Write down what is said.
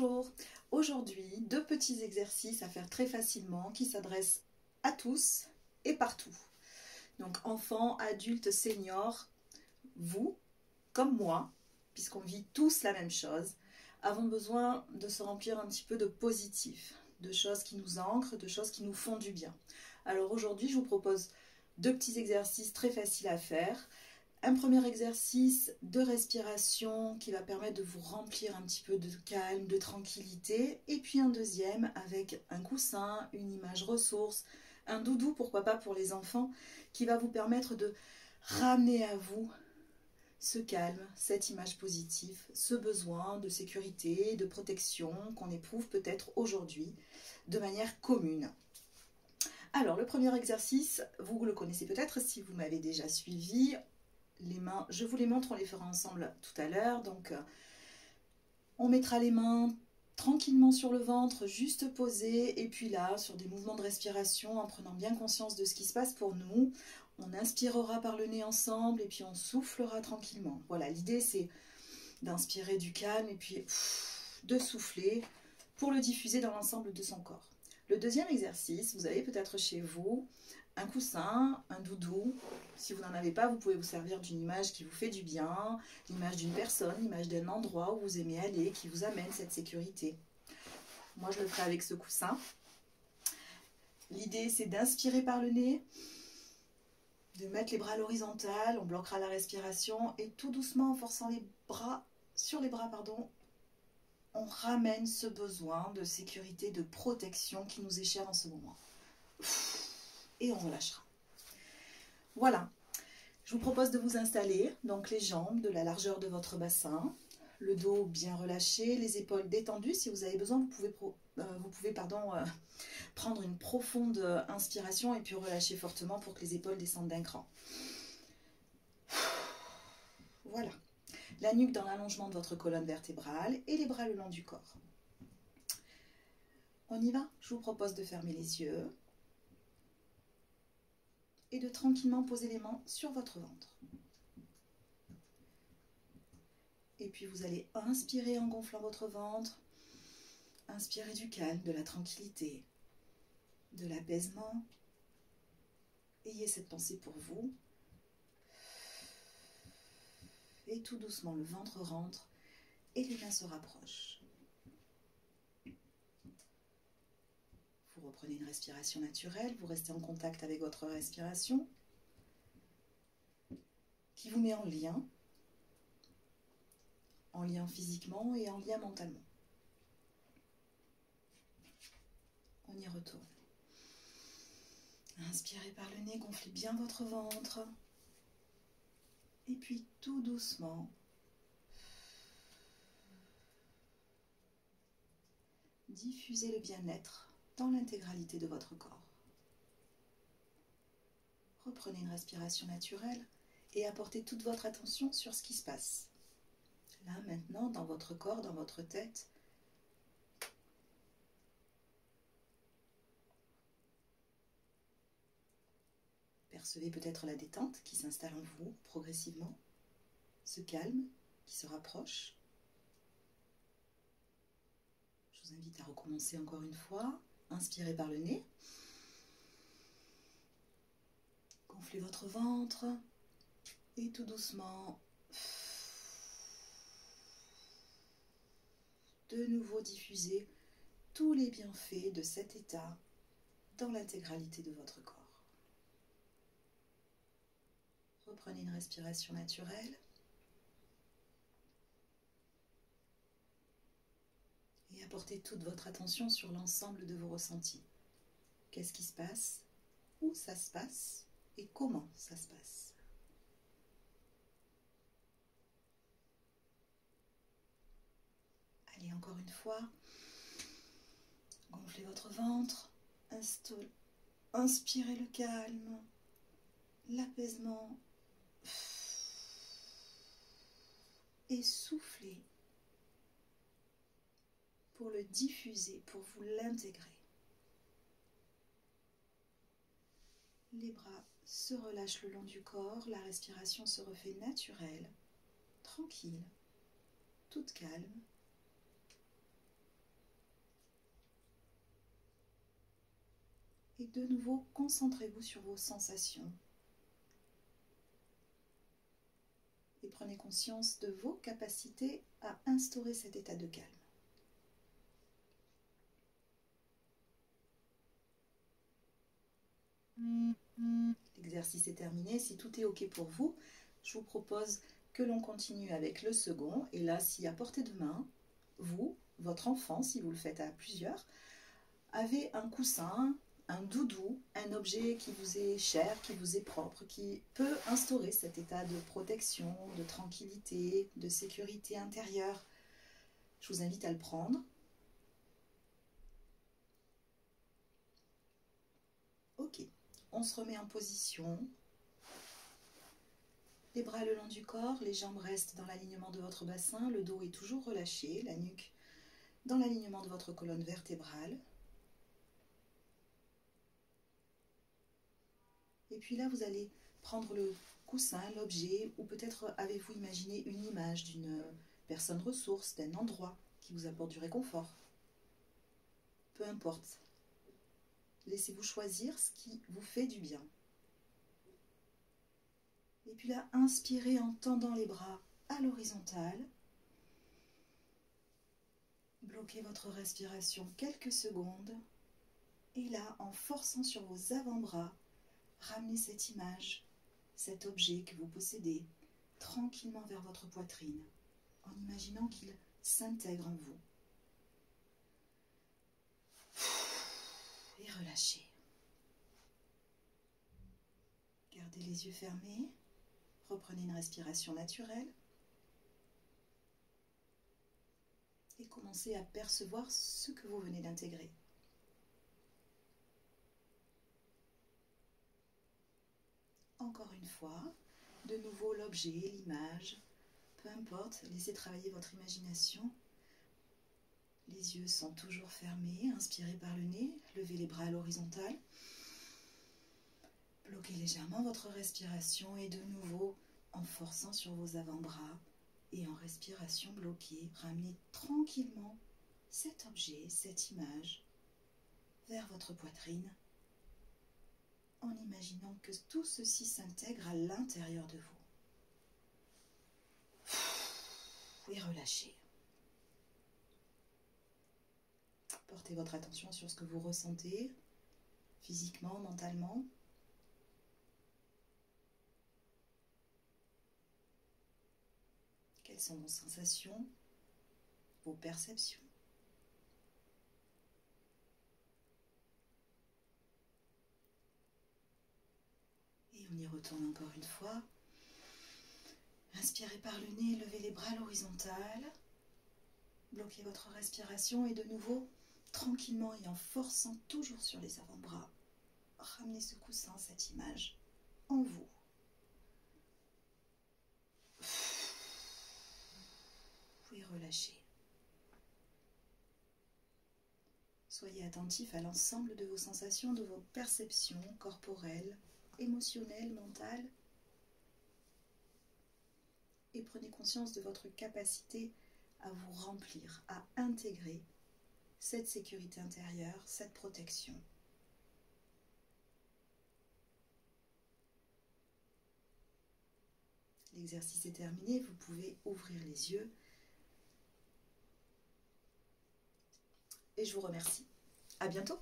Bonjour, aujourd'hui deux petits exercices à faire très facilement qui s'adressent à tous et partout. Donc enfants, adultes, seniors, vous, comme moi, puisqu'on vit tous la même chose, avons besoin de se remplir un petit peu de positif, de choses qui nous ancrent, de choses qui nous font du bien. Alors aujourd'hui, je vous propose deux petits exercices très faciles à faire. Un premier exercice de respiration qui va permettre de vous remplir un petit peu de calme, de tranquillité. Et puis un deuxième avec un coussin, une image ressource, un doudou, pourquoi pas pour les enfants, qui va vous permettre de ramener à vous ce calme, cette image positive, ce besoin de sécurité, de protection qu'on éprouve peut-être aujourd'hui de manière commune. Alors le premier exercice, vous le connaissez peut-être si vous m'avez déjà suivi. Les mains, je vous les montre, on les fera ensemble tout à l'heure. Donc, on mettra les mains tranquillement sur le ventre, juste posées, et puis là, sur des mouvements de respiration, en prenant bien conscience de ce qui se passe pour nous. On inspirera par le nez ensemble, et puis on soufflera tranquillement. Voilà, l'idée c'est d'inspirer du calme, et puis de souffler pour le diffuser dans l'ensemble de son corps. Le deuxième exercice, vous avez peut-être chez vous un coussin, un doudou. Si vous n'en avez pas, vous pouvez vous servir d'une image qui vous fait du bien, l'image d'une personne, l'image d'un endroit où vous aimez aller, qui vous amène cette sécurité. Moi, je le ferai avec ce coussin. L'idée, c'est d'inspirer par le nez, de mettre les bras à l'horizontale, on bloquera la respiration, et tout doucement, en forçant les bras, on ramène ce besoin de sécurité, de protection qui nous est cher en ce moment. Et on relâchera. Voilà, je vous propose de vous installer, donc les jambes de la largeur de votre bassin, le dos bien relâché, les épaules détendues. Si vous avez besoin, vous pouvez prendre une profonde inspiration et puis relâcher fortement pour que les épaules descendent d'un cran. Voilà, la nuque dans l'allongement de votre colonne vertébrale et les bras le long du corps. On y va? Je vous propose de fermer les yeux et de tranquillement poser les mains sur votre ventre. Et puis vous allez inspirer en gonflant votre ventre, inspirer du calme, de la tranquillité, de l'apaisement. Ayez cette pensée pour vous. Et tout doucement, le ventre rentre et les mains se rapprochent. Vous reprenez une respiration naturelle, vous restez en contact avec votre respiration qui vous met en lien physiquement et en lien mentalement. On y retourne. Inspirez par le nez, gonflez bien votre ventre. Et puis tout doucement, diffusez le bien-être dans l'intégralité de votre corps. Reprenez une respiration naturelle et apportez toute votre attention sur ce qui se passe. Là, maintenant, dans votre corps, dans votre tête. Percevez peut-être la détente qui s'installe en vous progressivement, ce calme qui se rapproche. Je vous invite à recommencer encore une fois. Inspirez par le nez. Gonflez votre ventre et tout doucement, de nouveau diffusez tous les bienfaits de cet état dans l'intégralité de votre corps. Reprenez une respiration naturelle et apportez toute votre attention sur l'ensemble de vos ressentis. Qu'est-ce qui se passe? Où ça se passe? Et comment ça se passe? Allez, encore une fois, gonflez votre ventre, inspirez le calme, l'apaisement, et soufflez pour le diffuser, pour vous l'intégrer. Les bras se relâchent le long du corps, la respiration se refait naturelle, tranquille, toute calme. de nouveau, concentrez-vous sur vos sensations. Et prenez conscience de vos capacités à instaurer cet état de calme. L'exercice est terminé. Si tout est OK pour vous, je vous propose que l'on continue avec le second. Et là, si à portée de main, vous, votre enfant, si vous le faites à plusieurs, avez un coussin, un doudou, un objet qui vous est cher, qui vous est propre, qui peut instaurer cet état de protection, de tranquillité, de sécurité intérieure, je vous invite à le prendre. OK, on se remet en position. Les bras le long du corps, les jambes restent dans l'alignement de votre bassin, le dos est toujours relâché, la nuque dans l'alignement de votre colonne vertébrale. Et puis là, vous allez prendre le coussin, l'objet, ou peut-être avez-vous imaginé une image d'une personne ressource, d'un endroit qui vous apporte du réconfort. Peu importe. Laissez-vous choisir ce qui vous fait du bien. Et puis là, inspirez en tendant les bras à l'horizontale. Bloquez votre respiration quelques secondes. Et là, en forçant sur vos avant-bras, ramenez cette image, cet objet que vous possédez, tranquillement vers votre poitrine, en imaginant qu'il s'intègre en vous. Et relâchez. Gardez les yeux fermés. Reprenez une respiration naturelle. Et commencez à percevoir ce que vous venez d'intégrer. Encore une fois, de nouveau l'objet, l'image, peu importe, laissez travailler votre imagination. Les yeux sont toujours fermés, inspirez par le nez, levez les bras à l'horizontale. Bloquez légèrement votre respiration et de nouveau, en forçant sur vos avant-bras et en respiration bloquée, ramenez tranquillement cet objet, cette image vers votre poitrine en imaginant que tout ceci s'intègre à l'intérieur de vous. Et relâchez. Portez votre attention sur ce que vous ressentez, physiquement, mentalement. Quelles sont vos sensations, vos perceptions? Et on y retourne encore une fois. Inspirez par le nez, levez les bras à l'horizontale. Bloquez votre respiration et de nouveau, tranquillement et en forçant toujours sur les avant-bras, ramenez ce coussin, cette image en vous. Et relâchez. Soyez attentif à l'ensemble de vos sensations, de vos perceptions corporelles, émotionnelles, mentales. Et prenez conscience de votre capacité à vous remplir, à intégrer cette sécurité intérieure, cette protection. L'exercice est terminé, vous pouvez ouvrir les yeux. Et je vous remercie. À bientôt.